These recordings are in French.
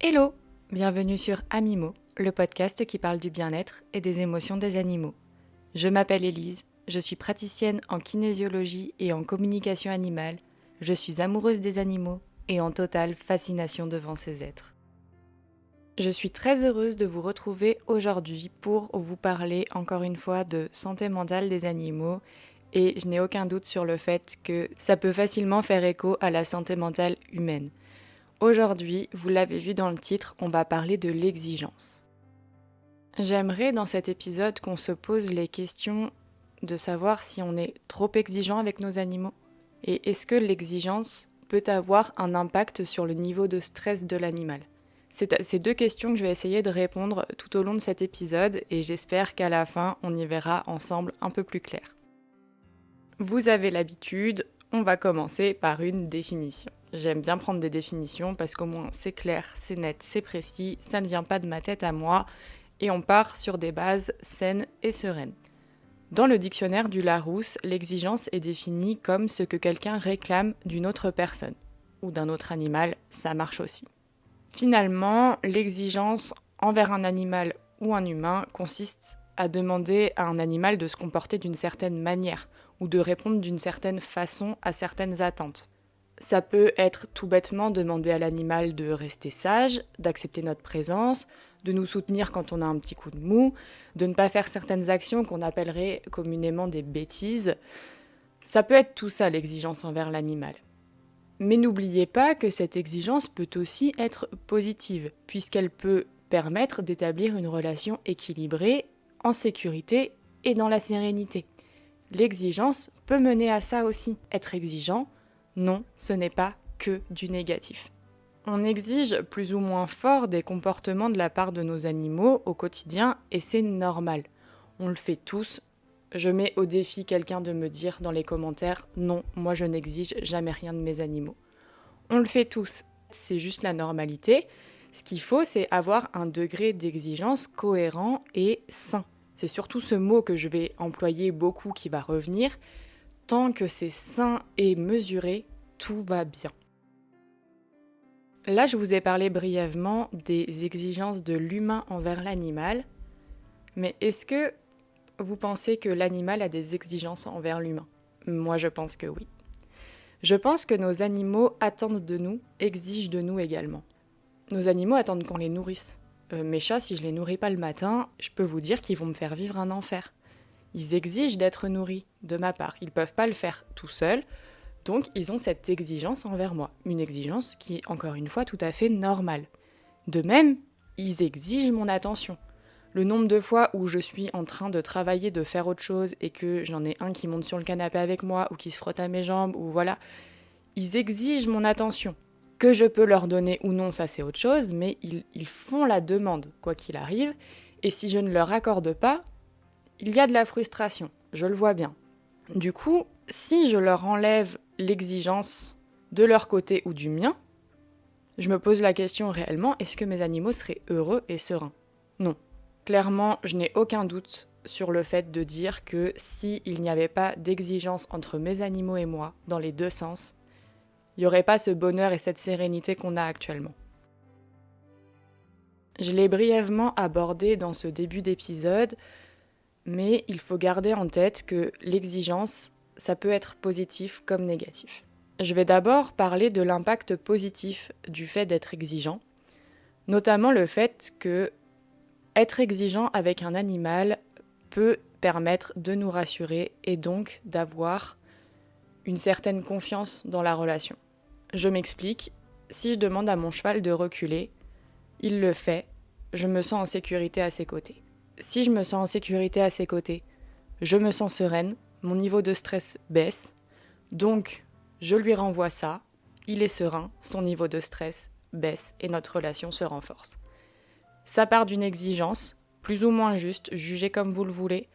Hello, bienvenue sur Amimo, le podcast qui parle du bien-être et des émotions des animaux. Je m'appelle Élise, je suis praticienne en kinésiologie et en communication animale, je suis amoureuse des animaux et en totale fascination devant ces êtres. Je suis très heureuse de vous retrouver aujourd'hui pour vous parler encore une fois de santé mentale des animaux et je n'ai aucun doute sur le fait que ça peut facilement faire écho à la santé mentale humaine. Aujourd'hui, vous l'avez vu dans le titre, on va parler de l'exigence. J'aimerais dans cet épisode qu'on se pose les questions de savoir si on est trop exigeant avec nos animaux et est-ce que l'exigence peut avoir un impact sur le niveau de stress de l'animal. C'est à ces deux questions que je vais essayer de répondre tout au long de cet épisode et j'espère qu'à la fin, on y verra ensemble un peu plus clair. Vous avez l'habitude, on va commencer par une définition. J'aime bien prendre des définitions parce qu'au moins c'est clair, c'est net, c'est précis, ça ne vient pas de ma tête à moi et on part sur des bases saines et sereines. Dans le dictionnaire du Larousse, l'exigence est définie comme ce que quelqu'un réclame d'une autre personne ou d'un autre animal, ça marche aussi. Finalement, l'exigence envers un animal ou un humain consiste à demander à un animal de se comporter d'une certaine manière ou de répondre d'une certaine façon à certaines attentes. Ça peut être tout bêtement demander à l'animal de rester sage, d'accepter notre présence, de nous soutenir quand on a un petit coup de mou, de ne pas faire certaines actions qu'on appellerait communément des bêtises. Ça peut être tout ça l'exigence envers l'animal. Mais n'oubliez pas que cette exigence peut aussi être positive, puisqu'elle peut permettre d'établir une relation équilibrée, en sécurité et dans la sérénité. L'exigence peut mener à ça aussi. Être exigeant, non, ce n'est pas que du négatif. On exige plus ou moins fort des comportements de la part de nos animaux au quotidien et c'est normal. On le fait tous. Je mets au défi quelqu'un de me dire dans les commentaires « Non, moi je n'exige jamais rien de mes animaux ». On le fait tous, c'est juste la normalité. Ce qu'il faut, c'est avoir un degré d'exigence cohérent et sain. C'est surtout ce mot que je vais employer beaucoup qui va revenir. Tant que c'est sain et mesuré, tout va bien. Là, je vous ai parlé brièvement des exigences de l'humain envers l'animal. Mais est-ce que vous pensez que l'animal a des exigences envers l'humain ? Moi, je pense que oui. Je pense que nos animaux attendent de nous, exigent de nous également. Nos animaux attendent qu'on les nourrisse. Mes chats, si je les nourris pas le matin, je peux vous dire qu'ils vont me faire vivre un enfer. Ils exigent d'être nourris de ma part. Ils peuvent pas le faire tout seuls, donc ils ont cette exigence envers moi. Une exigence qui est, encore une fois, tout à fait normale. De même, ils exigent mon attention. Le nombre de fois où je suis en train de travailler, de faire autre chose, et que j'en ai un qui monte sur le canapé avec moi, ou qui se frotte à mes jambes, ou voilà, ils exigent mon attention. Que je peux leur donner ou non, ça c'est autre chose, mais ils font la demande, quoi qu'il arrive, et si je ne leur accorde pas, il y a de la frustration, je le vois bien. Du coup, si je leur enlève l'exigence de leur côté ou du mien, je me pose la question réellement, est-ce que mes animaux seraient heureux et sereins ? Non. Clairement, je n'ai aucun doute sur le fait de dire que s'il n'y avait pas d'exigence entre mes animaux et moi, dans les deux sens, il n'y aurait pas ce bonheur et cette sérénité qu'on a actuellement. Je l'ai brièvement abordé dans ce début d'épisode, mais il faut garder en tête que l'exigence, ça peut être positif comme négatif. Je vais d'abord parler de l'impact positif du fait d'être exigeant, notamment le fait que être exigeant avec un animal peut permettre de nous rassurer et donc d'avoir une certaine confiance dans la relation. Je m'explique, si je demande à mon cheval de reculer, il le fait, je me sens en sécurité à ses côtés. Si je me sens en sécurité à ses côtés, je me sens sereine, mon niveau de stress baisse, donc je lui renvoie ça, il est serein, son niveau de stress baisse et notre relation se renforce. Ça part d'une exigence, plus ou moins juste, jugez comme vous le voulez,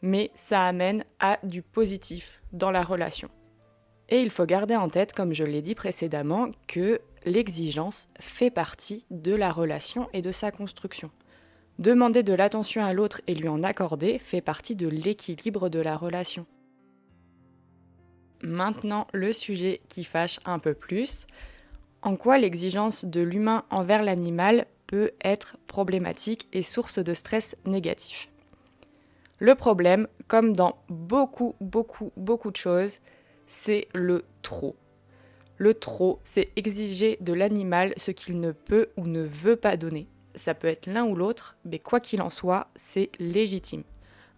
mais ça amène à du positif dans la relation. Et il faut garder en tête, comme je l'ai dit précédemment, que l'exigence fait partie de la relation et de sa construction. Demander de l'attention à l'autre et lui en accorder fait partie de l'équilibre de la relation. Maintenant, le sujet qui fâche un peu plus. En quoi l'exigence de l'humain envers l'animal peut être problématique et source de stress négatif. Le problème, comme dans beaucoup de choses, c'est le trop. Le trop, c'est exiger de l'animal ce qu'il ne peut ou ne veut pas donner. Ça peut être l'un ou l'autre, mais quoi qu'il en soit, c'est légitime.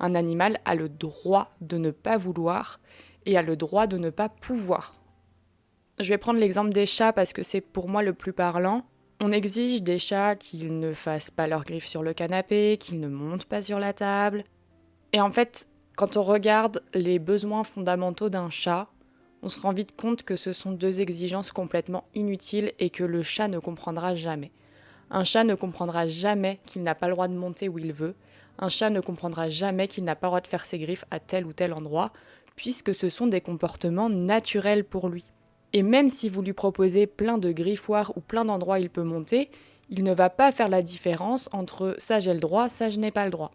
Un animal a le droit de ne pas vouloir et a le droit de ne pas pouvoir. Je vais prendre l'exemple des chats parce que c'est pour moi le plus parlant. On exige des chats qu'ils ne fassent pas leurs griffes sur le canapé, qu'ils ne montent pas sur la table. Et en fait, quand on regarde les besoins fondamentaux d'un chat, on se rend vite compte que ce sont deux exigences complètement inutiles et que le chat ne comprendra jamais. Un chat ne comprendra jamais qu'il n'a pas le droit de monter où il veut. Un chat ne comprendra jamais qu'il n'a pas le droit de faire ses griffes à tel ou tel endroit, puisque ce sont des comportements naturels pour lui. Et même si vous lui proposez plein de griffoirs ou plein d'endroits où il peut monter, il ne va pas faire la différence entre ça j'ai le droit, ça je n'ai pas le droit.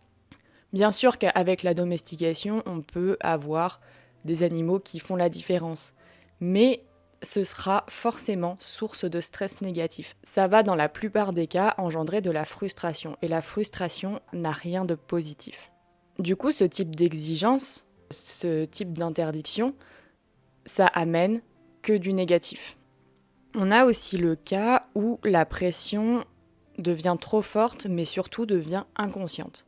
Bien sûr qu'avec la domestication, on peut avoir des animaux qui font la différence, mais ce sera forcément source de stress négatif. Ça va dans la plupart des cas engendrer de la frustration, et la frustration n'a rien de positif. Du coup, ce type d'exigence, ce type d'interdiction, ça amène que du négatif. On a aussi le cas où la pression devient trop forte, mais surtout devient inconsciente.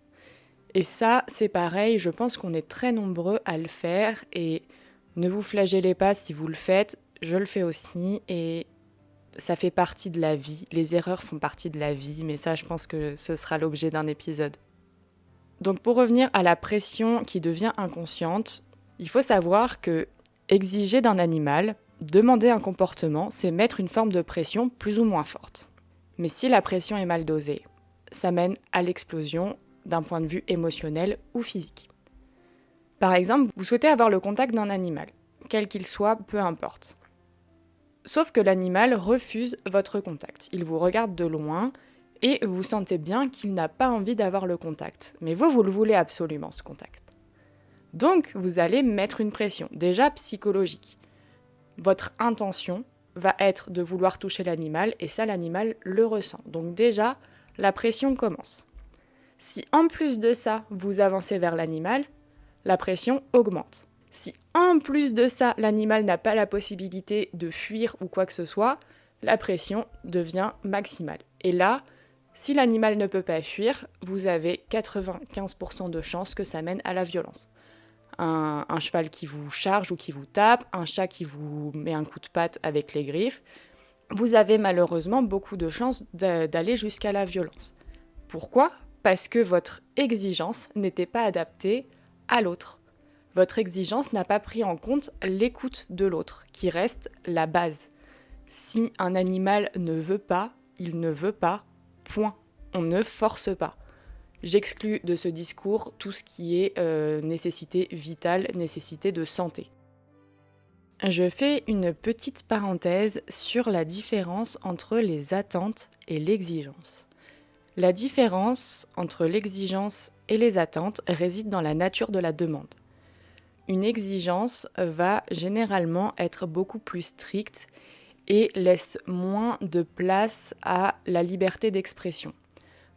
Et ça, c'est pareil, je pense qu'on est très nombreux à le faire, et ne vous flagellez pas si vous le faites, je le fais aussi, et ça fait partie de la vie. Les erreurs font partie de la vie, mais ça, je pense que ce sera l'objet d'un épisode. Donc pour revenir à la pression qui devient inconsciente, il faut savoir que exiger d'un animal, demander un comportement, c'est mettre une forme de pression plus ou moins forte. Mais si la pression est mal dosée, ça mène à l'explosion d'un point de vue émotionnel ou physique. Par exemple, vous souhaitez avoir le contact d'un animal, quel qu'il soit, peu importe. Sauf que l'animal refuse votre contact. Il vous regarde de loin et vous sentez bien qu'il n'a pas envie d'avoir le contact. Mais vous le voulez absolument, ce contact. Donc, vous allez mettre une pression, déjà psychologique. Votre intention va être de vouloir toucher l'animal et ça, l'animal le ressent. Donc déjà, la pression commence. Si en plus de ça, vous avancez vers l'animal, la pression augmente. Si en plus de ça, l'animal n'a pas la possibilité de fuir ou quoi que ce soit, la pression devient maximale. Et là, si l'animal ne peut pas fuir, vous avez 95% de chances que ça mène à la violence. Un cheval qui vous charge ou qui vous tape, un chat qui vous met un coup de patte avec les griffes, vous avez malheureusement beaucoup de chances d'aller jusqu'à la violence. Pourquoi ? Parce que votre exigence n'était pas adaptée à l'autre. Votre exigence n'a pas pris en compte l'écoute de l'autre, qui reste la base. Si un animal ne veut pas, il ne veut pas, point. On ne force pas. J'exclus de ce discours tout ce qui est nécessité vitale, nécessité de santé. Je fais une petite parenthèse sur la différence entre les attentes et l'exigence. La différence entre l'exigence et les attentes réside dans la nature de la demande. Une exigence va généralement être beaucoup plus stricte et laisse moins de place à la liberté d'expression.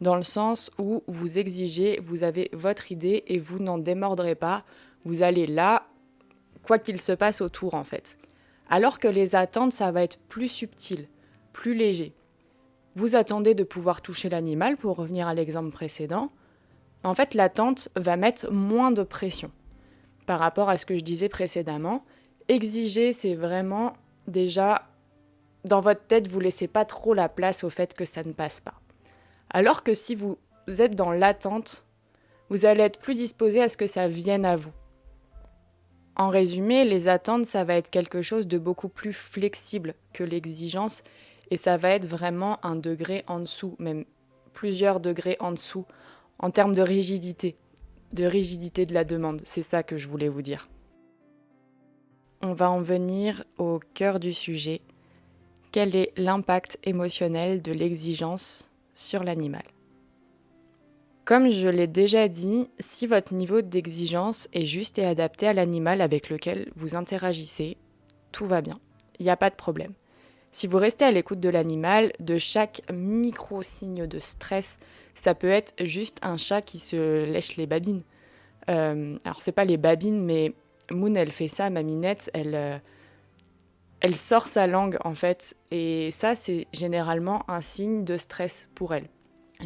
Dans le sens où vous exigez, vous avez votre idée et vous n'en démordrez pas, vous allez là, quoi qu'il se passe autour en fait. Alors que les attentes, ça va être plus subtil, plus léger. Vous attendez de pouvoir toucher l'animal, pour revenir à l'exemple précédent. En fait, l'attente va mettre moins de pression. Par rapport à ce que je disais précédemment, exiger, c'est vraiment déjà, dans votre tête, vous ne laissez pas trop la place au fait que ça ne passe pas. Alors que si vous êtes dans l'attente, vous allez être plus disposé à ce que ça vienne à vous. En résumé, les attentes, ça va être quelque chose de beaucoup plus flexible que l'exigence et ça va être vraiment un degré en dessous, même plusieurs degrés en dessous, en termes de rigidité de la demande. C'est ça que je voulais vous dire. On va en venir au cœur du sujet. Quel est l'impact émotionnel de l'exigence sur l'animal ? Comme je l'ai déjà dit, si votre niveau d'exigence est juste et adapté à l'animal avec lequel vous interagissez, tout va bien. Il n'y a pas de problème. Si vous restez à l'écoute de l'animal, de chaque micro-signe de stress, ça peut être juste un chat qui se lèche les babines. Alors c'est pas les babines, mais Moon, elle fait ça, ma minette, elle sort sa langue en fait, et ça c'est généralement un signe de stress pour elle.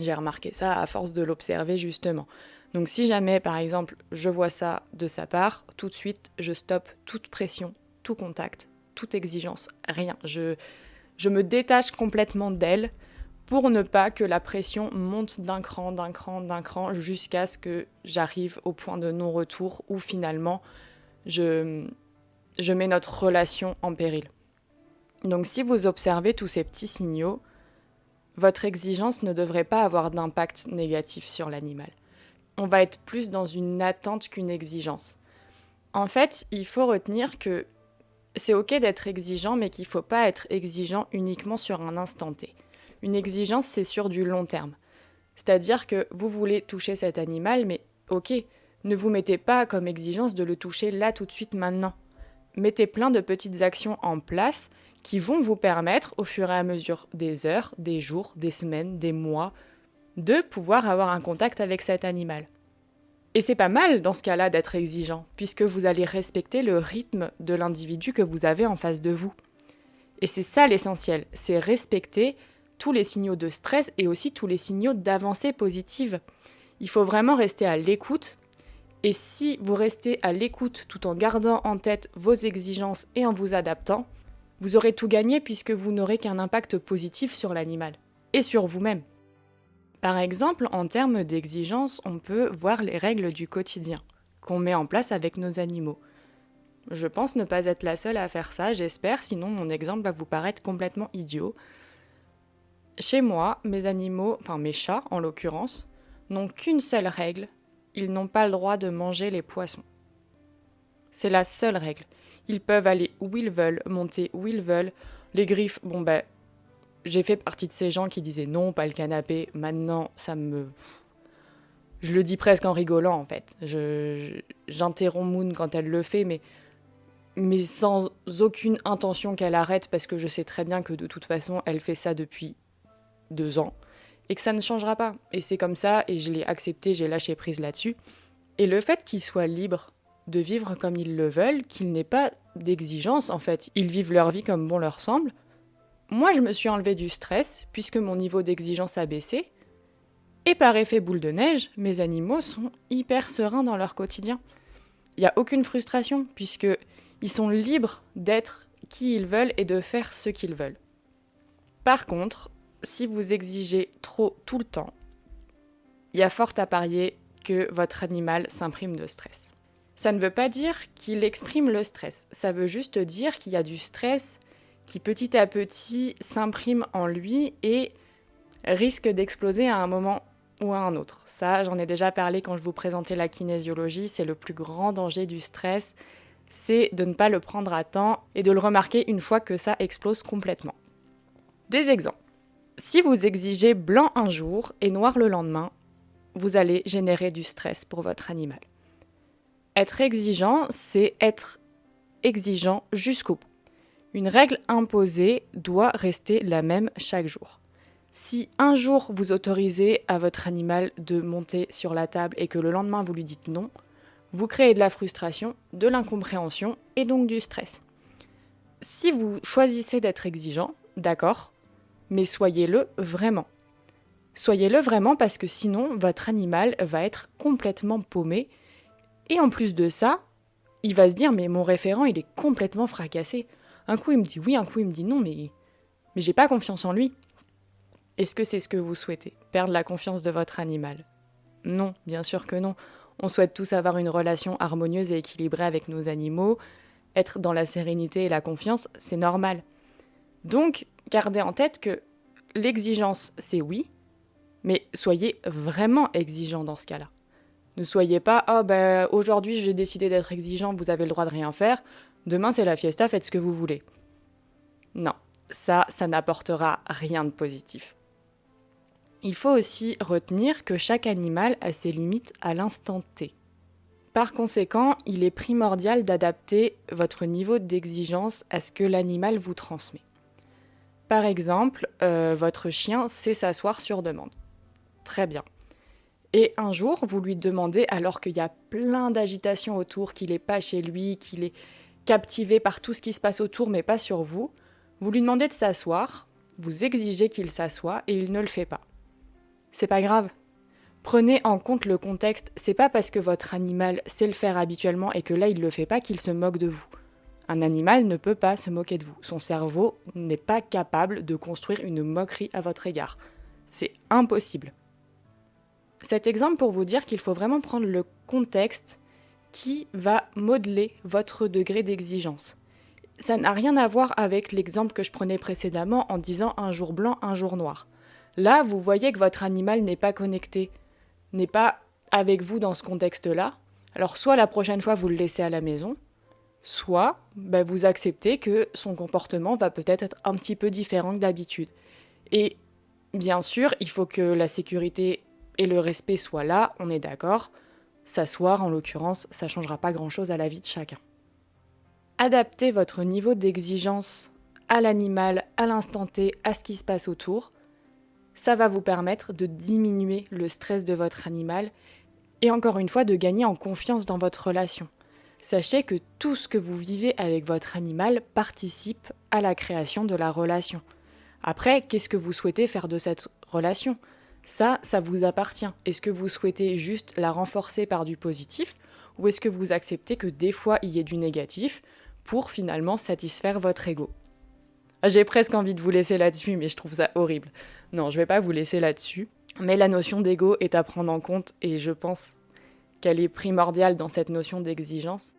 J'ai remarqué ça à force de l'observer justement. Donc si jamais par exemple je vois ça de sa part, tout de suite je stoppe toute pression, tout contact, toute exigence, rien. Je me détache complètement d'elle pour ne pas que la pression monte d'un cran, jusqu'à ce que j'arrive au point de non-retour où finalement je mets notre relation en péril. Donc si vous observez tous ces petits signaux, votre exigence ne devrait pas avoir d'impact négatif sur l'animal. On va être plus dans une attente qu'une exigence. En fait, il faut retenir que c'est ok d'être exigeant, mais qu'il ne faut pas être exigeant uniquement sur un instant T. Une exigence, c'est sur du long terme. C'est-à-dire que vous voulez toucher cet animal, mais ok, ne vous mettez pas comme exigence de le toucher là tout de suite maintenant. Mettez plein de petites actions en place qui vont vous permettre, au fur et à mesure des heures, des jours, des semaines, des mois, de pouvoir avoir un contact avec cet animal. Et c'est pas mal dans ce cas-là d'être exigeant, puisque vous allez respecter le rythme de l'individu que vous avez en face de vous. Et c'est ça l'essentiel, c'est respecter tous les signaux de stress et aussi tous les signaux d'avancée positive. Il faut vraiment rester à l'écoute. Et si vous restez à l'écoute tout en gardant en tête vos exigences et en vous adaptant, vous aurez tout gagné puisque vous n'aurez qu'un impact positif sur l'animal et sur vous-même. Par exemple, en termes d'exigence, on peut voir les règles du quotidien qu'on met en place avec nos animaux. Je pense ne pas être la seule à faire ça, j'espère, sinon mon exemple va vous paraître complètement idiot. Chez moi, mes animaux, enfin mes chats en l'occurrence, n'ont qu'une seule règle, ils n'ont pas le droit de manger les poissons. C'est la seule règle. Ils peuvent aller où ils veulent, monter où ils veulent. Les griffes, j'ai fait partie de ces gens qui disaient non, pas le canapé. Maintenant, je le dis presque en rigolant en fait. J'interromps Moon quand elle le fait, mais sans aucune intention qu'elle arrête parce que je sais très bien que de toute façon, elle fait ça depuis 2 ans et que ça ne changera pas. Et c'est comme ça et je l'ai accepté, j'ai lâché prise là-dessus. Et le fait qu'ils soient libres de vivre comme ils le veulent, qu'il n'ait pas d'exigence en fait, ils vivent leur vie comme bon leur semble. Moi, je me suis enlevé du stress puisque mon niveau d'exigence a baissé. Et par effet boule de neige, mes animaux sont hyper sereins dans leur quotidien. Il n'y a aucune frustration puisqu'ils sont libres d'être qui ils veulent et de faire ce qu'ils veulent. Par contre, si vous exigez trop tout le temps, il y a fort à parier que votre animal s'imprime de stress. Ça ne veut pas dire qu'il exprime le stress, ça veut juste dire qu'il y a du stress qui petit à petit s'imprime en lui et risque d'exploser à un moment ou à un autre. Ça, j'en ai déjà parlé quand je vous présentais la kinésiologie, c'est le plus grand danger du stress, c'est de ne pas le prendre à temps et de le remarquer une fois que ça explose complètement. Des exemples. Si vous exigez blanc un jour et noir le lendemain, vous allez générer du stress pour votre animal. Être exigeant, c'est être exigeant jusqu'au bout. Une règle imposée doit rester la même chaque jour. Si un jour vous autorisez à votre animal de monter sur la table et que le lendemain vous lui dites non, vous créez de la frustration, de l'incompréhension et donc du stress. Si vous choisissez d'être exigeant, d'accord, mais soyez-le vraiment. Soyez-le vraiment parce que sinon votre animal va être complètement paumé. Et en plus de ça, il va se dire « mais mon référent, il est complètement fracassé. Un coup, il me dit oui, un coup, il me dit non, mais j'ai pas confiance en lui. » Est-ce que c'est ce que vous souhaitez? Perdre la confiance de votre animal? Non, bien sûr que non. On souhaite tous avoir une relation harmonieuse et équilibrée avec nos animaux. Être dans la sérénité et la confiance, c'est normal. Donc, gardez en tête que l'exigence, c'est oui, mais soyez vraiment exigeant dans ce cas-là. Ne soyez pas « aujourd'hui j'ai décidé d'être exigeant, vous avez le droit de rien faire, demain c'est la fiesta, faites ce que vous voulez ». Non, ça n'apportera rien de positif. Il faut aussi retenir que chaque animal a ses limites à l'instant T. Par conséquent, il est primordial d'adapter votre niveau d'exigence à ce que l'animal vous transmet. Par exemple, votre chien sait s'asseoir sur demande. Très bien. Et un jour, vous lui demandez, alors qu'il y a plein d'agitation autour, qu'il n'est pas chez lui, qu'il est captivé par tout ce qui se passe autour, mais pas sur vous, vous lui demandez de s'asseoir, vous exigez qu'il s'assoie et il ne le fait pas. C'est pas grave. Prenez en compte le contexte, c'est pas parce que votre animal sait le faire habituellement et que là il le fait pas qu'il se moque de vous. Un animal ne peut pas se moquer de vous. Son cerveau n'est pas capable de construire une moquerie à votre égard. C'est impossible. Cet exemple pour vous dire qu'il faut vraiment prendre le contexte qui va modeler votre degré d'exigence. Ça n'a rien à voir avec l'exemple que je prenais précédemment en disant un jour blanc, un jour noir. Là, vous voyez que votre animal n'est pas connecté, n'est pas avec vous dans ce contexte-là. Alors soit la prochaine fois vous le laissez à la maison, soit vous acceptez que son comportement va peut-être être un petit peu différent que d'habitude. Et bien sûr, il faut que la sécurité et le respect soient là, on est d'accord. S'asseoir, en l'occurrence, ça ne changera pas grand-chose à la vie de chacun. Adaptez votre niveau d'exigence à l'animal, à l'instant T, à ce qui se passe autour. Ça va vous permettre de diminuer le stress de votre animal et encore une fois de gagner en confiance dans votre relation. Sachez que tout ce que vous vivez avec votre animal participe à la création de la relation. Après, qu'est-ce que vous souhaitez faire de cette relation ? Ça vous appartient. Est-ce que vous souhaitez juste la renforcer par du positif ou est-ce que vous acceptez que des fois il y ait du négatif pour finalement satisfaire votre ego ? J'ai presque envie de vous laisser là-dessus, mais je trouve ça horrible. Non, je vais pas vous laisser là-dessus. Mais la notion d'ego est à prendre en compte et je pense qu'elle est primordiale dans cette notion d'exigence.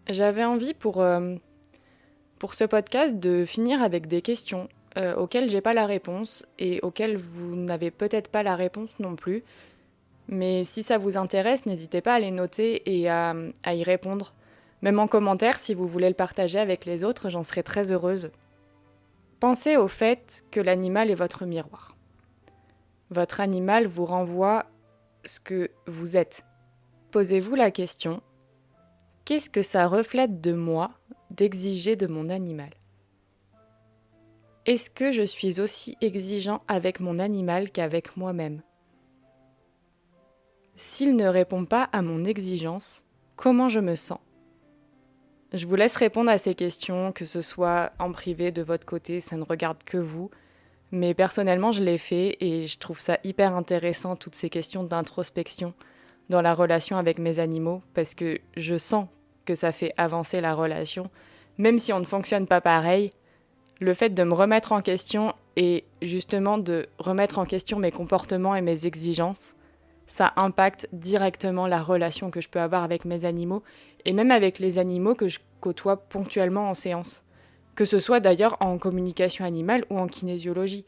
J'avais envie pour ce podcast de finir avec des questions auxquelles j'ai pas la réponse et auxquelles vous n'avez peut-être pas la réponse non plus. Mais si ça vous intéresse, n'hésitez pas à les noter et à y répondre. Même en commentaire, si vous voulez le partager avec les autres, j'en serai très heureuse. Pensez au fait que l'animal est votre miroir. Votre animal vous renvoie ce que vous êtes. Posez-vous la question, qu'est-ce que ça reflète de moi d'exiger de mon animal ? Est-ce que je suis aussi exigeant avec mon animal qu'avec moi-même ? S'il ne répond pas à mon exigence, comment je me sens ? Je vous laisse répondre à ces questions, que ce soit en privé de votre côté, ça ne regarde que vous. Mais personnellement, je l'ai fait et je trouve ça hyper intéressant, toutes ces questions d'introspection dans la relation avec mes animaux, parce que je sens que ça fait avancer la relation. Même si on ne fonctionne pas pareil, le fait de me remettre en question et justement de remettre en question mes comportements et mes exigences, ça impacte directement la relation que je peux avoir avec mes animaux et même avec les animaux que je côtoie ponctuellement en séance. Que ce soit d'ailleurs en communication animale ou en kinésiologie.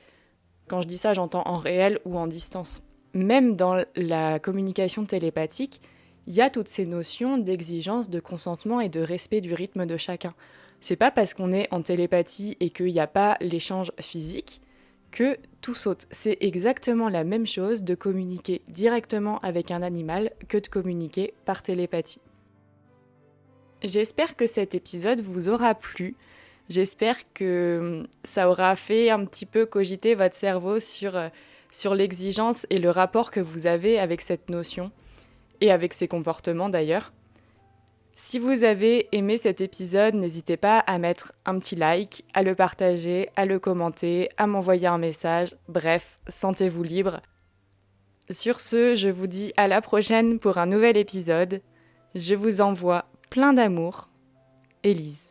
Quand je dis ça, j'entends en réel ou en distance. Même dans la communication télépathique, il y a toutes ces notions d'exigence, de consentement et de respect du rythme de chacun. C'est pas parce qu'on est en télépathie et qu'il n'y a pas l'échange physique que tout saute. C'est exactement la même chose de communiquer directement avec un animal que de communiquer par télépathie. J'espère que cet épisode vous aura plu. J'espère que ça aura fait un petit peu cogiter votre cerveau sur l'exigence et le rapport que vous avez avec cette notion et avec ses comportements d'ailleurs. Si vous avez aimé cet épisode, n'hésitez pas à mettre un petit like, à le partager, à le commenter, à m'envoyer un message. Bref, sentez-vous libre. Sur ce, je vous dis à la prochaine pour un nouvel épisode. Je vous envoie plein d'amour. Élise.